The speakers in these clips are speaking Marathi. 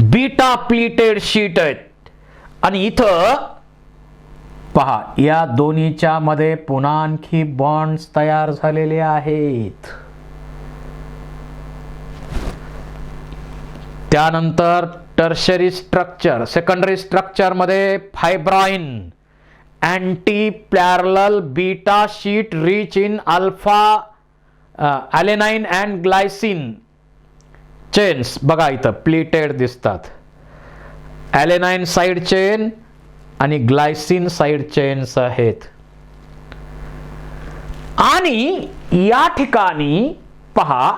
बीटा प्लीटेड शीट आहेत. आणि इथं पहा, या दोन्हीच्या मध्ये पुन्हा आणखी बॉन्ड्स तयार झालेले आहेत. त्यानंतर टर्शरी स्ट्रक्चर, सेकंडरी स्ट्रक्चर मध्ये fibroin, anti parallel beta sheet rich in alpha alanine and glycine chains. बघा इथं प्लीटेड दिसतात. ॲलेनाइन साइड चेन आणि ग्लायसिन साइड चेन्स आहेत. आणि या ठिकाणी पहा,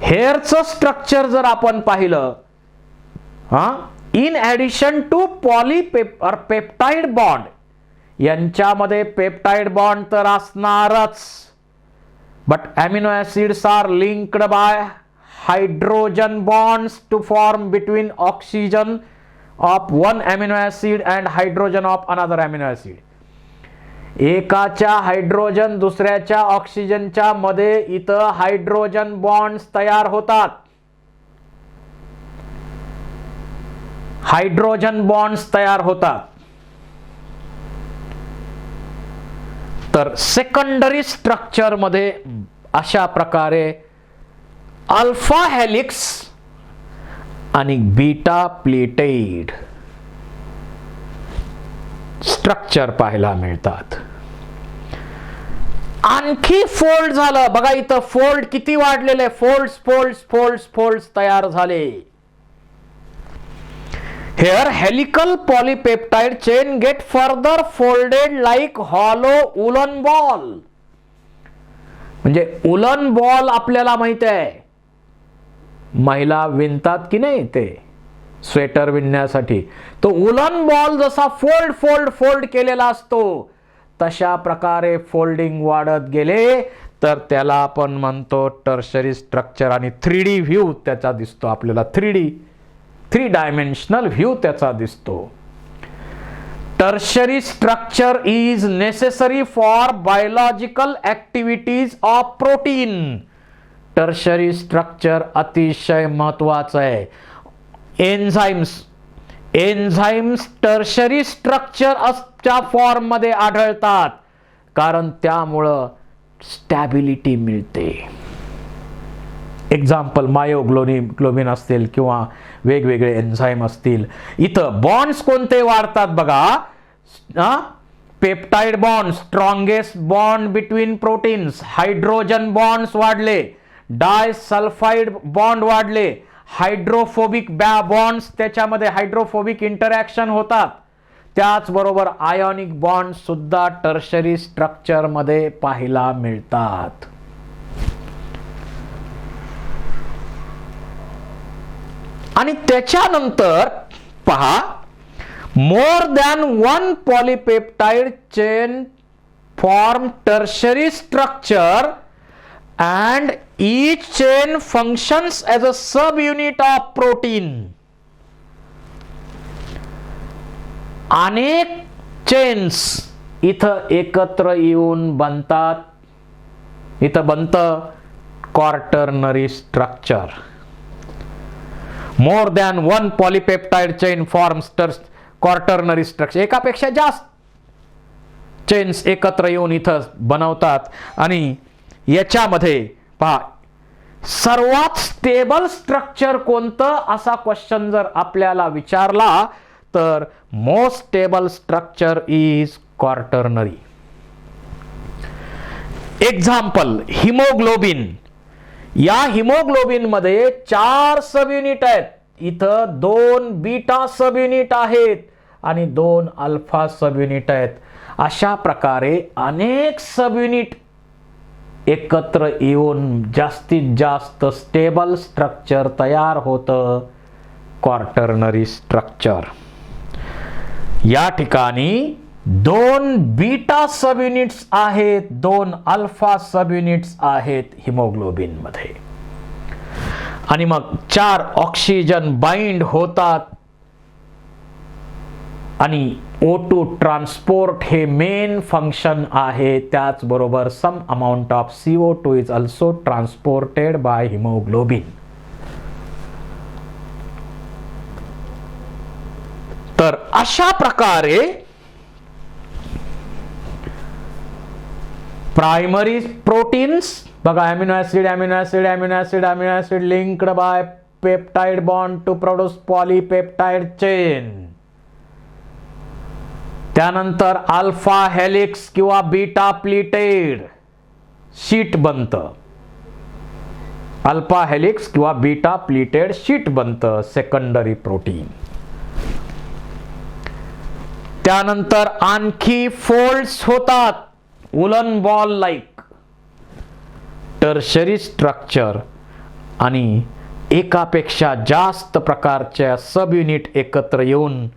हेअरचं स्ट्रक्चर जर आपण पाहिलं, in addition to polypeptide bond, यांच्यामध्ये पेप्टाइड बॉन्ड तर असणारच, but amino acids are linked by hydrogen bonds to form between oxygen of one amino acid and hydrogen of another amino acid. एकाच्या हायड्रोजन दुसऱ्याच्या ऑक्सिजनच्या मध्ये इथं हायड्रोजन बॉन्ड्स तयार होतात. हायड्रोजन बॉन्ड्स तयार होतात. तर सेकंडरी स्ट्रक्चर मध्ये अशा प्रकारे अल्फा हेलिक्स आणि बीटा प्लेटेड स्ट्रक्चर पाहायला मिळतात. आणखी फोल्ड झालं बघा, इथं फोल्ड किती वाढलेले, फोल्ड्स फोल्ड्स फोल्ड्स फोल्ड्स तयार झाले. Here helical polypeptide chain get further folded like hollow woollen ball. म्हणजे उलन बॉल आपल्याला माहित आहे, महिला विणतात की नाही ते स्वेटर विणण्यासाठी, तो उलन बॉल जसा फोल्ड फोल्ड फोल्ड केलेला असतो तशा प्रकारे फोल्डिंग वाढत गेले तर त्याला आपण म्हणतो टर्शरी स्ट्रक्चर. आणि 3D व्ह्यू त्याचा दिसतो आपल्याला, 3 डायमेन्शनल व्ह्यू त्याचा दिसतो. Tertiary structure is necessary for biological activities of protein. Tertiary structure अतिशय महत्वाचं आहे. एन्झाइम्स टर्शरी स्ट्रक्चरच्या फॉर्म मध्ये आढळतात, कारण त्यामुळं स्टॅबिलिटी मिळते. एक्झाम्पल मायोग्लोबिन असतील किंवा वेगवेगळे एन्झाइम असतील. इथं बॉन्ड्स कोणते वाढतात बघा, peptide bond, strongest bond between proteins, hydrogen bonds वाढले, डायसल्फाइड बॉन्ड वाढले, हायड्रोफोबिक बॉन्ड्स, त्याच्यामध्ये हायड्रोफोबिक इंटरॅक्शन होतात. त्याचबरोबर आयोनिक बॉन्ड सुद्धा टर्शरी स्ट्रक्चर मध्ये पाहायला मिळतात. आणि त्याच्यानंतर पहा, मोर than one polypeptide chain form tertiary structure and each chain functions as a subunit of protein. अनेक चेन्स इथं एकत्र येऊन बनतात. इथं बनतं quaternary structure. More than one polypeptide chain forms quaternary structure. एकापेक्षा जास्त चेन्स एकत्र येऊन इथं बनवतात. आणि याच्यामध्ये पहा, सर्वात स्टेबल स्ट्रक्चर कोणतं असा क्वेश्चन जर आपल्याला विचारला तर most stable structure is quaternary. Example haemoglobin. या हिमोग्लोबिन मध्ये 4 सब युनिट आहेत. इथं 2 बीटा सब युनिट आहेत आणि 2 अल्फा सब युनिट आहेत. अशा प्रकारे अनेक सब युनिट एकत्र येऊन जास्तीत जास्त स्टेबल स्ट्रक्चर तयार होतं, क्वार्टर्नरी स्ट्रक्चर. या ठिकाणी 2 बीटा सब युनिट्स आहेत, 2 अल्फा सब युनिट्स आहेत हिमोग्लोबिन मध्ये. आणि मग 4 ऑक्सिजन बाइंड होतात आणि O2 ट्रान्सपोर्ट हे मेन फंक्शन आहे. त्याचबरोबर some amount of CO2 is also transported by haemoglobin. अशा प्रकारे प्रायमरी प्रोटीन्स बघा, amino acid amino acid amino acid amino acid linked by peptide bond to produce polypeptide chain. त्यानंतर अल्फा हेलिक्स किंवा बीटा प्लीटेड शीट बनतं. अल्फा हेलिक्स किंवा बीटा प्लीटेड शीट बनतं सेकंडरी प्रोटीन. त्यानंतर आणखी फोल्ड्स होतात woollen ball like. Tertiary structure आणि एकापेक्षा जास्त प्रकारच्या सब युनिट एकत्र येऊन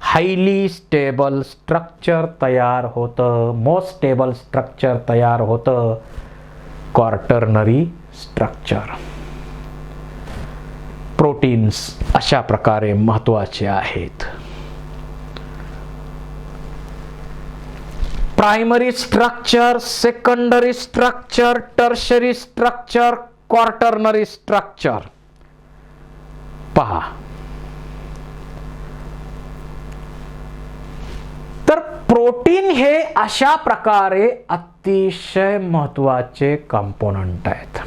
हायली स्टेबल स्ट्रक्चर तयार होतं. मोस्ट स्टेबल स्ट्रक्चर तयार होतं क्वार्टरनरी स्ट्रक्चर. प्रोटीन्स अशा प्रकारे महत्वाचे आहेत. Primary structure, secondary structure, tertiary structure, quaternary structure पहा. तर प्रोटीन हे अशा प्रकारे अतिशय महत्वाचे कंपोनंट आहेत.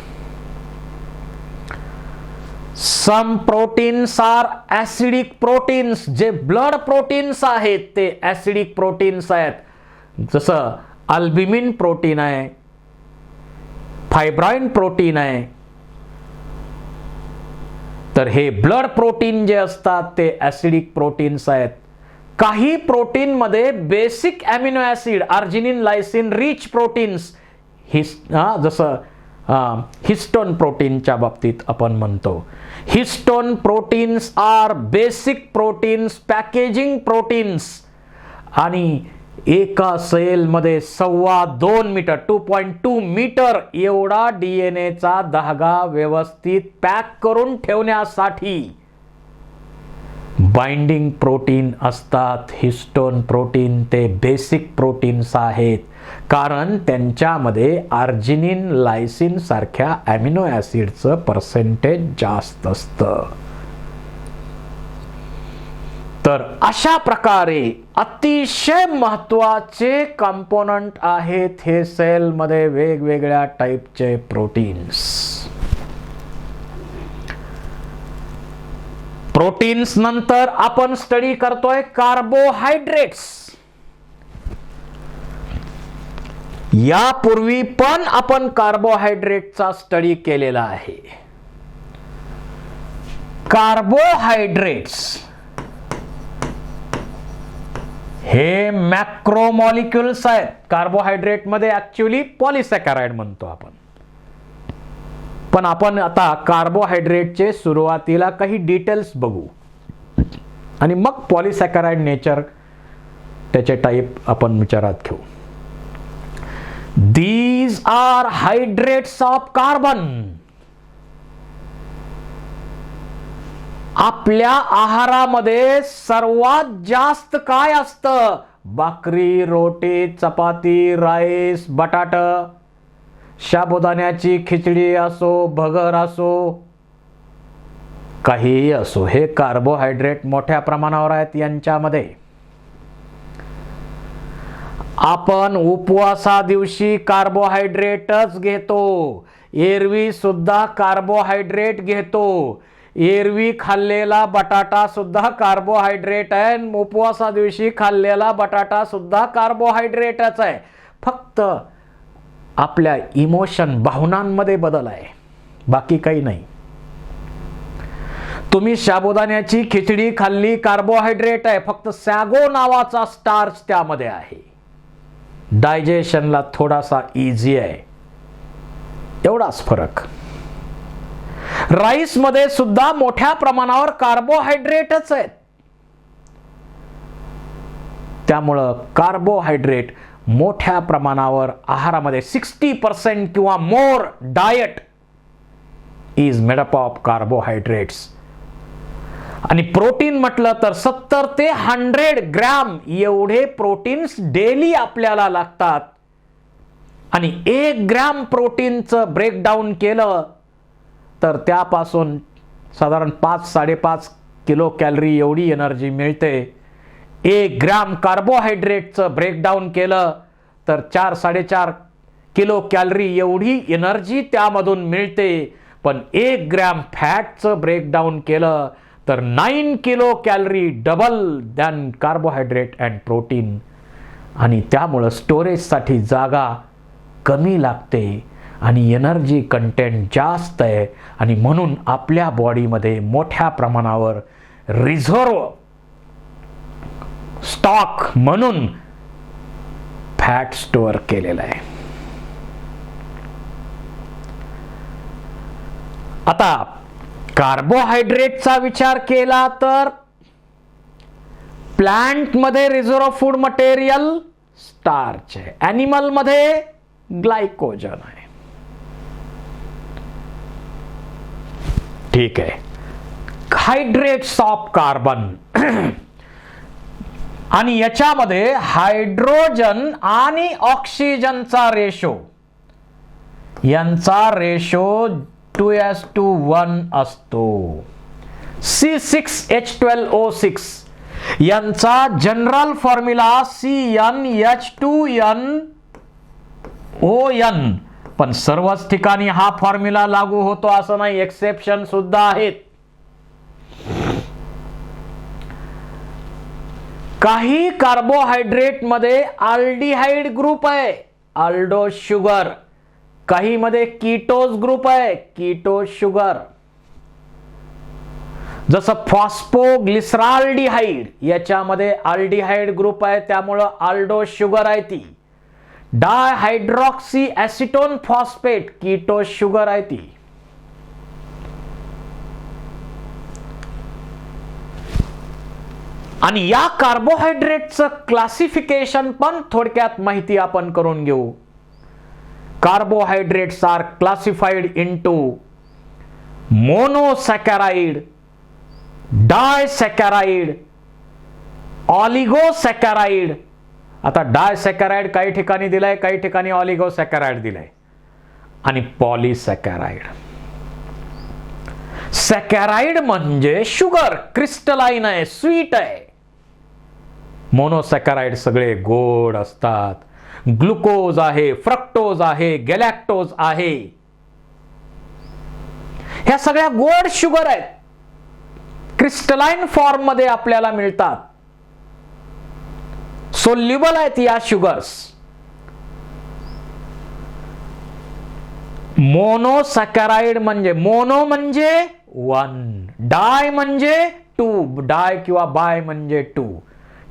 Some proteins are acidic proteins. जे ब्लड प्रोटीन्स आहेत ते ऍसिडिक प्रोटीन्स आहेत. जसं अल्ब्युमिन प्रोटीन आहे, फायब्राइन प्रोटीन आहे. तर हे ब्लड प्रोटीन जे असतात ते ऍसिडिक प्रोटीन्स आहेत. काही प्रोटीन मध्ये basic amino acid arginine lysine rich proteins जसं हिस्टोन प्रोटीनच्या बाबतीत आपण म्हणतो. Histone proteins are basic proteins, packaging proteins. आणि एका सेल मध्ये 2.25 मीटर 2.2 मीटर एवढा डीएनएचा धागा व्यवस्थित पॅक करून ठेवण्यासाठी बाइंडिंग प्रोटीन असतात. हिस्टोन प्रोटीन ते बेसिक प्रोटीन्स आहेत कारण त्यांच्यामध्ये अर्जिनिन लायसिन सारख्या अमिनो ऍसिडचं पर्सेंटेज जास्त असतं. तर अशा प्रकारे अतिशय महत्वाचे कंपोनंट आहेत हे सेलमध्ये वेगवेगळ्या टाईपचे प्रोटीन्स. प्रोटीन्स नंतर आपण स्टडी करतोय कार्बोहायड्रेट्स. यापूर्वी पण आपण कार्बोहायड्रेटचा स्टडी केलेला आहे. कार्बोहायड्रेट्स हे मॅक्रोमॉलिक्युल्स आहेत. कार्बोहायड्रेट मध्ये ऍक्च्युअली पॉलिसॅकॅराइड म्हणतो आपण. पण आपण आता कार्बोहायड्रेटचे सुरुवातीला काही डिटेल्स बघू आणि मग पॉलिसॅकॅराइड नेचर त्याचे टाइप आपण विचारात घेऊ. These are hydrates of carbon. आपल्या आहारामध्ये सर्वात जास्त काय असतं? भाकरी, रोटी, चपाती, राईस, बटाटा, साबुदाण्याची खिचडी असो, भगर असो, काहीही असो, हे कार्बोहायड्रेट मोठ्या प्रमाणावर आहेत यांच्यामध्ये. आपण उपवासा दिवशी कार्बोहायड्रेटच घेतो. एरवी सुद्धा कार्बोहायड्रेट घेतो. एरवी खाल्लेला बटाटा सुद्धा कार्बोहायड्रेट आहे. उपवासा दिवशी खाल्लेला बटाटा सुद्धा कार्बोहायड्रेटच आहे. फक्त आपल्या इमोशन, भावनांमध्ये बदल आहे, बाकी काही नाही. तुम्ही साबुदाण्याची खिचडी खाल्ली, कार्बोहायड्रेट आहे, फक्त सॅगो नावाचा स्टार्च त्यामध्ये आहे. डायजेशनला थोडासा इझी आहे, एवढाच फरक. राईस मध्ये सुद्धा मोठ्या प्रमाणावर कार्बोहायड्रेटच आहेत. त्यामुळं कार्बोहायड्रेट मोठ्या प्रमाणावर आहारामध्ये 60% किंवा more diet is made up of carbohydrates. आणि प्रोटीन म्हटलं तर 70 ते 100 ग्रॅम एवढे प्रोटीन्स डेली आपल्याला लागतात. आणि 1 ग्रॅम प्रोटीनचं ब्रेकडाऊन केलं तर त्यापासून साधारण 5-5.5 किलो कॅलरी एवढी एनर्जी मिळते. 1 ग्रॅम कार्बोहायड्रेटचं ब्रेकडाऊन केलं तर 4-4.5 किलो कॅलरी एवढी एनर्जी त्यामधून मिळते. पण 1 ग्रॅम फॅटचं ब्रेकडाऊन केलं तर 9 kilo calorie, double than carbohydrate and protein. आणि त्यामुळं स्टोरेजसाठी जागा कमी लागते आणि एनर्जी कंटेंट जास्त आहे. आणि म्हणून आपल्या बॉडीमध्ये मोठ्या प्रमाणावर रिझर्व स्टॉक म्हणून फॅट स्टोअर केलेला आहे. आता कार्बोहायड्रेटचा विचार केला तर प्लांट मध्ये रिझर्व फूड मटेरियल स्टार्च आहे, ॲनिमल मध्ये ग्लायकोजन आहे. ठीक आहे. हायड्रेट्स ऑफ कार्बन आणि याच्यामध्ये हायड्रोजन आणि ऑक्सिजनचा रेशो, यांचा रेशो 2:1 असतो. C6H12O6 यांचा जनरल फॉर्म्युला CnH2nOn. पण सर्वच ठिकाणी हा फॉर्म्युला लागू होतो असं नाही, एक्सेप्शन सुद्धा आहेत. काही कार्बोहायड्रेट मध्ये अल्डिहाइड ग्रुप आहे, अल्डो शुगर. काही मध्ये कीटोज ग्रुप आहे, कीटो शुगर. जसं फॉस्फोग्लिसराल्डिहाइड याच्यामध्ये अल्डिहाइड ग्रुप आहे, त्यामुळं अल्डो शुगर आहे ती. डायहायड्रॉक्सी ॲसिटोन फॉस्फेट कीटो शुगर आहे ती. आणि या कार्बोहायड्रेटचं क्लासिफिकेशन पण थोडक्यात माहिती आपण करून घेऊ. Carbohydrates are classified into monosaccharide, disaccharide, oligosaccharide. आता डायसॅकॅराइड काही ठिकाणी दिलाय, काही ठिकाणी ऑलिगोसॅकॅराइड दिलाय, आणि पॉलिसॅकॅराइड. सॅकॅराइड म्हणजे शुगर, क्रिस्टलाइन आहे, स्वीट आहे. मोनोसॅकॅराइड सगळे गोड असतात. ग्लुकोज आहे, फ्रक्टोज आहे, गॅलॅक्टोज आहे. ह्या सगळ्या गोड शुगर आहेत, क्रिस्टलाइन फॉर्म मध्ये आपल्याला मिळतात, सोल्युबल आहेत या शुगर्स. मोनोसॅकॅराइड म्हणजे मोनो म्हणजे 1, डाय म्हणजे 2, डाय किंवा बाय म्हणजे 2,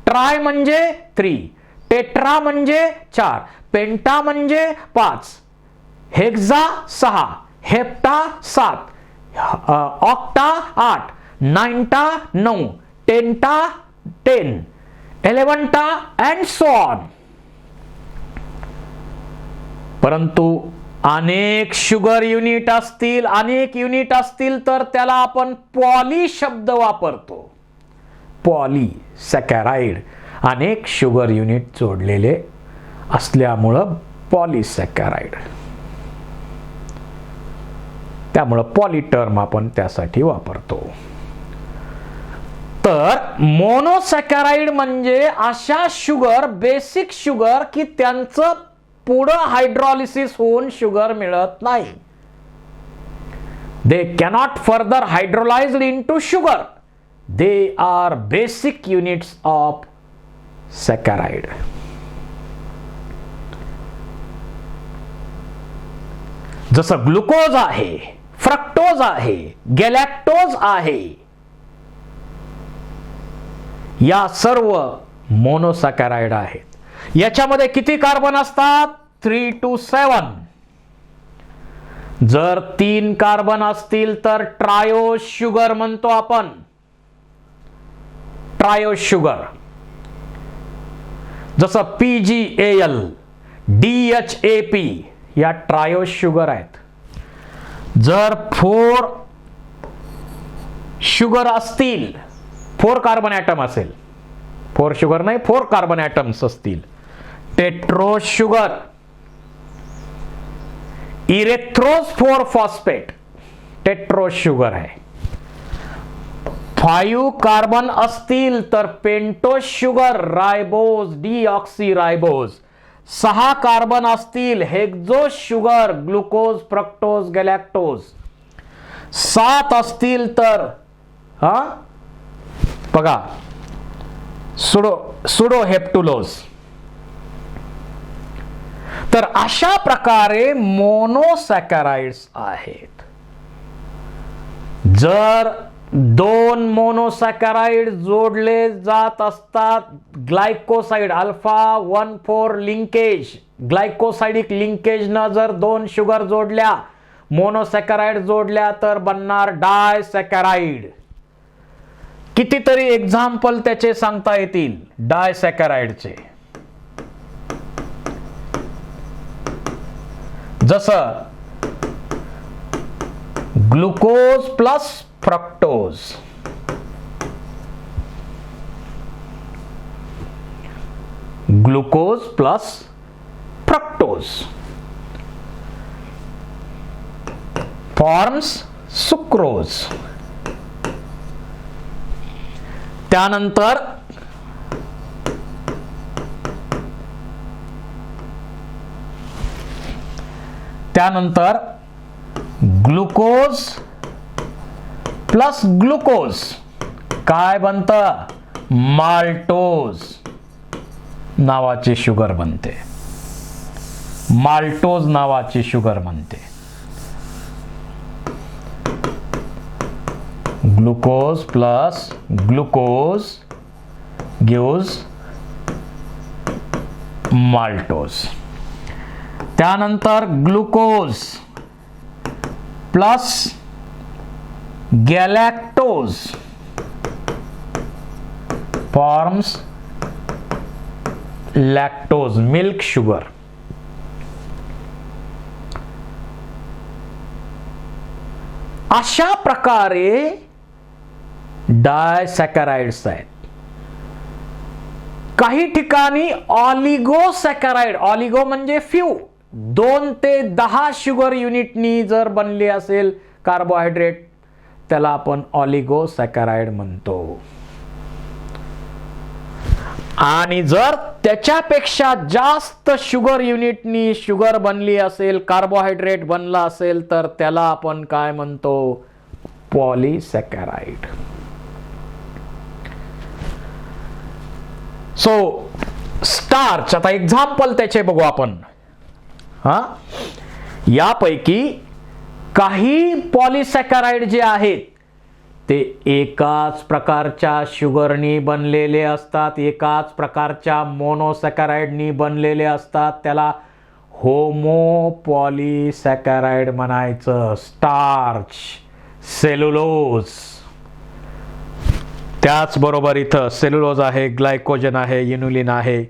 ट्राय म्हणजे 3, टेट्रा म्हणजे 4, पेंटा म्हणजे 5, हेक्सा 6, हेप्टा 7, ऑक्टा 8, नाइनटा 9, टेंटा 10, 11टा अँड सो ऑन. परंतु अनेक शुगर युनिट असतील, अनेक युनिट असतील तर त्याला आपण पॉली शब्द वापरतो. पॉलीसॅकॅराइड, अनेक शुगर युनिट जोडलेले असल्यामुळं पॉलीसॅकॅराइड. त्यामुळं पॉली टर्म आपण त्यासाठी वापरतो. तर मोनोसॅकॅराइड म्हणजे अशा शुगर, बेसिक शुगर की त्यांचं पुढं हायड्रॉलिसिस होऊन शुगर मिळत नाही. They cannot further hydrolysed into sugar. They are basic units of saccharide. जसं ग्लुकोज आहे, फ्रक्टोज आहे, गॅलॅक्टोज आहे, या सर्व मोनोसॅकॅराइड आहेत. याच्यामध्ये किती कार्बन असतात? 3 to 7. जर 3 कार्बन असतील तर ट्रायो शुगर म्हणतो आपण. Trio sugar. जसं PgAl, DHAP या ट्रायो शुगर आहेत. जर 4 शुगर असतील, 4 कार्बन ॲटम असेल, 4 शुगर नाही, 4 कार्बन ॲटम्स असतील, टेट्रो शुगर. इरेथ्रोज 4 फॉस्फेट टेट्रो शुगर आहे. 5 कार्बन असतील तर पेंटोज शुगर, रायबोज, डीऑक्सी-रायबोज. 6 कार्बन असतील हेक्झोज शुगर, ग्लुकोज, फ्रक्टोज, गॅलॅक्टोज. 7 असतील तर बघा सुडोहेप्टुलोज. तर अशा प्रकारे मोनोसॅकराइड्स आहेत. जर 2 मोनोसॅकराइड जोडले जात असतात, ग्लायकोसाइड अल्फा 1,4 लिंकेज, ग्लायकोसाइडिक लिंकेज न जर 2 शुगर जोडल्या, मोनोसॅकराइड जोडल्या तर बनणार डायसॅकराइड. कितीतरी एक्झाम्पल त्याचे सांगता येतील डायसॅकराइडचे. जसं glucose plus fructose, glucose plus fructose forms sucrose. त्यानंतर ग्लुकोज प्लस ग्लुकोज काय बनतं? माल्टोज नावाची शुगर बनते. माल्टोज नावाची शुगर बनते. Glucose plus glucose gives maltose. त्यानंतर glucose plus galactose forms lactose, milk sugar. अशा प्रकारे डायसॅकराइड्स आहेत. काही ठिकाणी ऑलिगोसॅकराइड, ऑलिगो म्हणजे फ्यू, 2 ते 10 शुगर युनिटनी जर बनले असेल कार्बोहायड्रेट, त्याला आपण ऑलिगोसॅकराइड म्हणतो. आणि जर त्याच्यापेक्षा जास्त शुगर युनिटनी शुगर बनली असेल, कार्बोहायड्रेट बनला असेल, तर त्याला आपण काय म्हणतो? पॉलीसॅकराइड. सो स्टार्च, आता एक्झाम्पल त्याचे बघू आपण. यापैकी काही पॉलीसॅकराइड जे आहेत ते एकाच प्रकारच्या शुगरनी बनलेले असतात, एकाच प्रकारच्या मोनोसॅकराइडनी बनलेले असतात. त्याला होमोपॉलीसॅकराइड म्हणायचं. Starch, cellulose. त्याचबरोबर इथं सेल्युलोज आहे, ग्लायकोजन आहे, इन्युलिन आहे.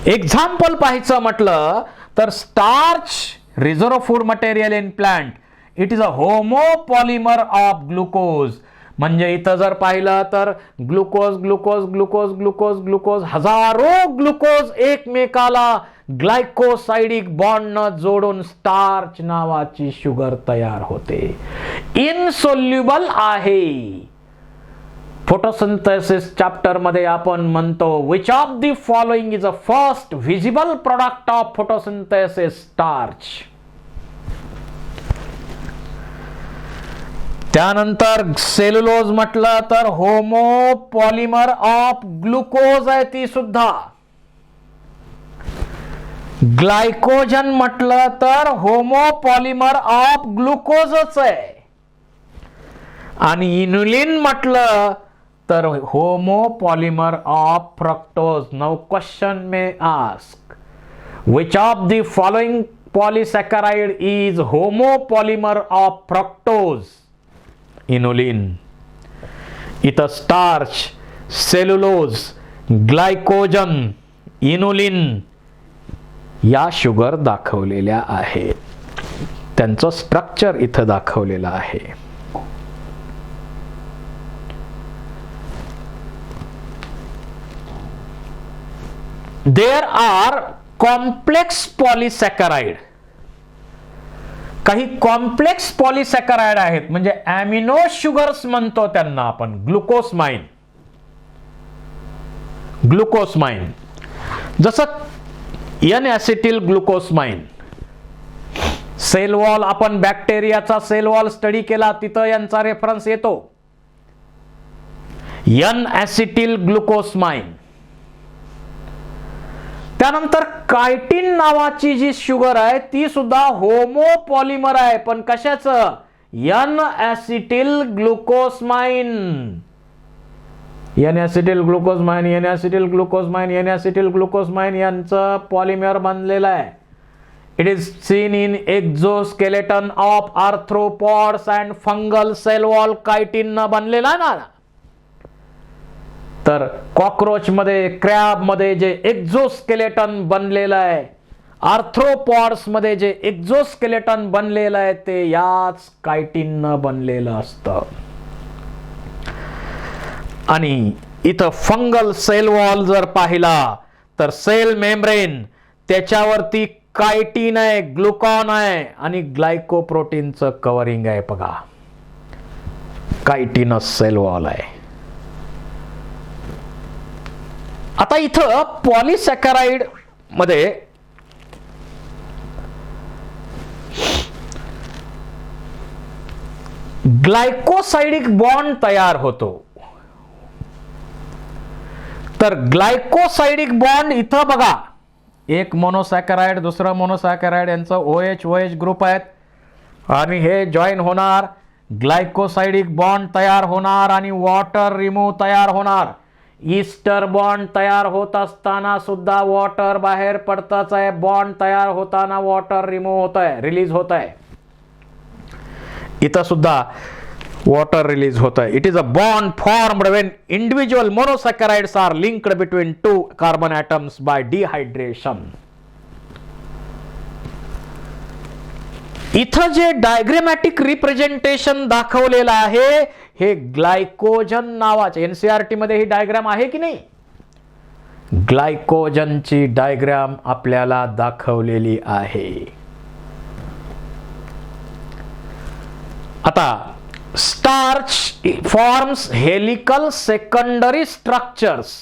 एक्झाम्पल पाहायचं म्हटलं तर starch, reserve food material in plant, it is a homopolymer of glucose. म्हणजे इथं जर पाहिलं तर glucose glucose glucose glucose glucose, हजारो ग्लुकोज एकमेकाला ग्लायकोसाइडिक बॉन्ड न जोडून स्टार्च नावाची शुगर तयार होते. इनसोल्युबल आहे. फोटोसिंथेसिस चॅप्टर मध्ये आपण म्हणतो which of the following is a first visible product of photosynthesis? Starch. त्यानंतर सेल्युलोज म्हटलं तर होमोपॉलिमर ऑफ ग्लुकोज आहे ती सुद्धा. ग्लायकोजन म्हटलं तर होमोपॉलिमर ऑफ ग्लुकोजच आहे. आणि इन्युलिन म्हटलं तर homopolymer of fructose. Now question may ask which of the following polysaccharide is homopolymer of fructose? Inulin. इथं स्टार्च, सेल्युलोज, ग्लायकोजन, इन्युलिन या शुगर दाखवलेल्या आहेत. त्यांचं स्ट्रक्चर इथं दाखवलेलं आहे. There are complex polysaccharide. काही कॉम्प्लेक्स पॉलिसॅकराइड आहेत, म्हणजे अॅमिनो शुगर्स म्हणतो त्यांना आपण, ग्लुकोसमाइन. ग्लुकोसमाइन जसं एन ॲसिटिल ग्लुकोसमाइन. सेल वॉल, आपण बॅक्टेरियाचा सेल वॉल स्टडी केला, तिथं यांचा रेफरन्स येतो. N acetyl ग्लुकोसमाइन. त्यानंतर कायटिन नावाची जी शुगर आहे ती सुद्धा होमोपॉलिमर आहे, पण कशाचं? N acetyl glucosamine. N acetyl glucosamine, N acetyl glucosamine, N acetyl glucosamine यांचं पॉलिमर बनलेलं आहे. It is seen in exoskeleton of arthropods and fungal cell wall. Chitin न बनलेला ना. तर कॉकरोच मध्ये, क्रॅब मध्ये जे एक्झोस्केलेटन बनलेलं आहे, आर्थ्रोपॉड्स मध्ये जे एक्झोस्केलेटन बनलेलं आहे ते याच कायटिन न बनलेलं असतं. आणि इथं फंगल सेल वॉल जर पाहिला तर सेल मेम्ब्रेन, त्याच्यावरती कायटिन आहे, ग्लुकॉन आहे आणि ग्लायकोप्रोटीनचं कव्हरिंग आहे. बघा, कायटिनस सेल वॉल आहे. आता इथं पॉलिसॅकराइड मध्ये ग्लायकोसाइडिक बॉन्ड तयार होतो. तर ग्लायकोसाइडिक बॉन्ड इथं बघा, एक मोनोसॅकराइड, दुसरं मोनोसॅकराइड, यांचं OH OH ग्रुप आहेत आणि हे जॉईन होणार, ग्लायकोसाइडिक बॉन्ड तयार होणार आणि वॉटर रिमूव्ह तयार होणार. ईस्टर बॉन्ड तयार होत असताना सुद्धा वॉटर बाहेर पडतच आहे, बॉन्ड तयार होताना वॉटर रिमूव्ह होत आहे, रिलीज होत आहे. इथं सुद्धा वॉटर रिलीज होत आहे. It is a bond formed when individual monosaccharides are linked between two carbon atoms by dehydration. इथं जे डायग्रामॅटिक रिप्रेझेंटेशन दाखवलेलं आहे हे ग्लायकोजन नावाचे, एनसीईआरटी मध्ये ही डायग्राम आहे की नाही? ग्लायकोजनची डायग्राम आपल्याला दाखवलेली आहे. आता starch forms helical secondary structures.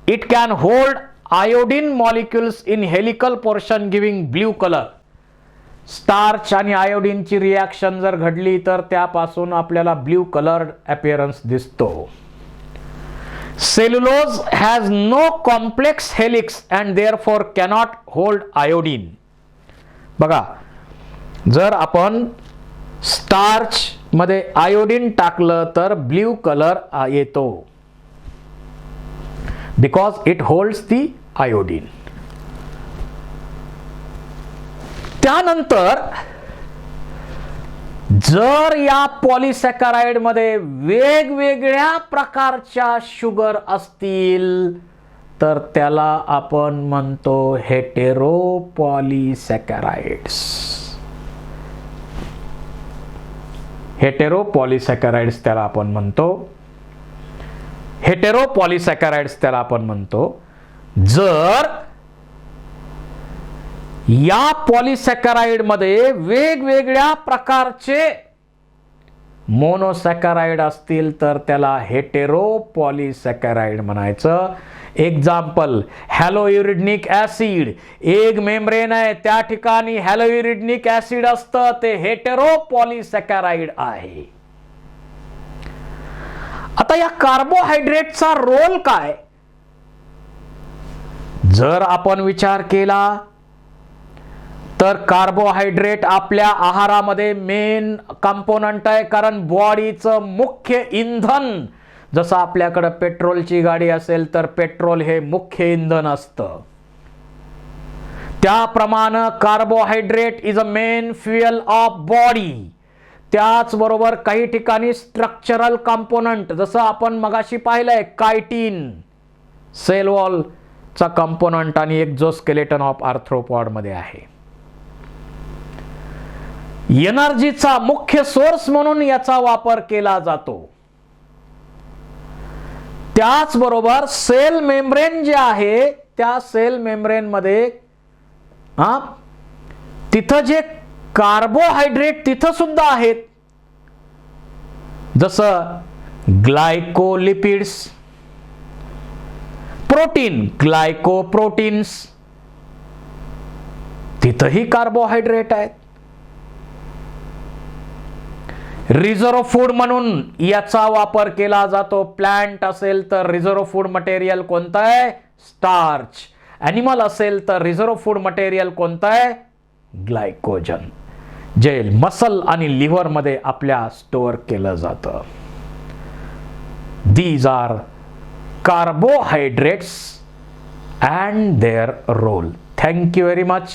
It can hold iodine molecules in helical portion giving blue color. Starch आणि आयोडीनची रिॲक्शन जर घडली तर त्यापासून आपल्याला ब्ल्यू कलर्ड अपीअरन्स दिसतो. Cellulose has no complex helix and therefore cannot hold iodine. बघा, जर आपण स्टार्च मध्ये आयोडीन टाकलं तर ब्ल्यू कलर येतो, because it holds the iodine. त्यानंतर जर या पॉलिसॅकराइड मध्ये वेगवेगळ्या प्रकारच्या शुगर असतील तर त्याला आपण म्हणतो हेटेरो पॉलिसॅकराइड्स. हेटेरो पॉलिसॅकराइड्स त्याला आपण म्हणतो. हेटेरो पॉलिसॅकराइड्स त्याला आपण म्हणतो. जर या पॉलिसॅकराइड मध्ये वेगवेगळ्या प्रकारचे मोनोसॅकराइड असतील तर त्याला हेटेरो पॉलिसॅकराइड म्हणायचं. एक्झाम्पल, हॅलोयुरिडनिक ऍसिड, एक मेम्ब्रेन आहे त्या ठिकाणी हॅलोयुरिडनिक ऍसिड असतं, ते हेटेरो पॉलिसॅकराइड आहे. आता या कार्बोहायड्रेटचा रोल काय? जर आपण विचार केला तर कार्बोहायड्रेट आपल्या आहारामध्ये मेन कंपोनंट आहे, कारण बॉडीचं मुख्य इंधन, जसं आपल्याकडे पेट्रोलची गाडी असेल तर पेट्रोल हे मुख्य इंधन असतं, त्याप्रमाणे carbohydrate is a main fuel of body. त्याचबरोबर काही ठिकाणी स्ट्रक्चरल कंपोनंट, जसं आपण मगाशी पाहिलंय कायटिन सेल वॉलचा कंपोनंट आणि एक्झोस्केलेटन ऑफ आर्थ्रोपॉड मध्ये आहे. एनर्जीचा मुख्य सोर्स म्हणून याचा वापर केला जातो. त्याचबरोबर सेल मेम्ब्रेन जे आहे त्या सेल मेम्ब्रेन मध्ये तिथं जे कार्बोहायड्रेट तिथं सुद्धा आहेत, जसं ग्लायकोलिपिड्स. प्रोटीन ग्लायकोप्रोटीन्स, तिथंही कार्बोहायड्रेट आहेत. रिझर्व्ह फूड म्हणून याचा वापर केला जातो. प्लांट असेल तर रिझर्व्ह फूड मटेरियल कोणतं आहे? स्टार्च. ॲनिमल असेल तर रिझर्व्ह फूड मटेरियल कोणतं आहे? ग्लायकोजन, जे मसल आणि लिव्हर मध्ये आपल्या स्टोअर केलं जातं. These are carbohydrates and their role. Thank you very much.